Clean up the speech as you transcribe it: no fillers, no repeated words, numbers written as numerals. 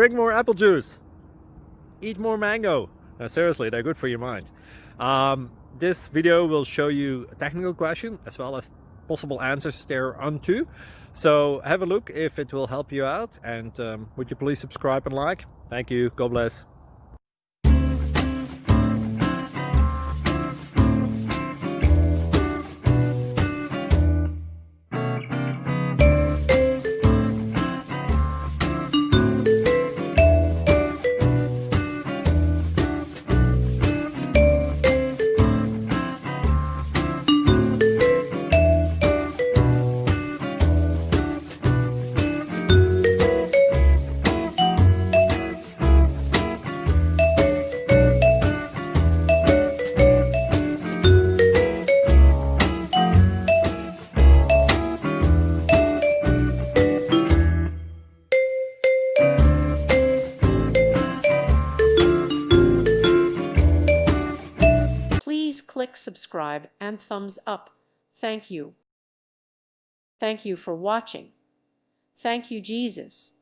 drink more apple juice, eat more mango. No, seriously, they're good for your mind. This video will show you a technical question as well as possible answers thereunto. So have a look if it will help you out, and would you please subscribe and like? Thank you. God bless. Please click subscribe and thumbs up. Thank you. Thank you for watching. Thank you, Jesus.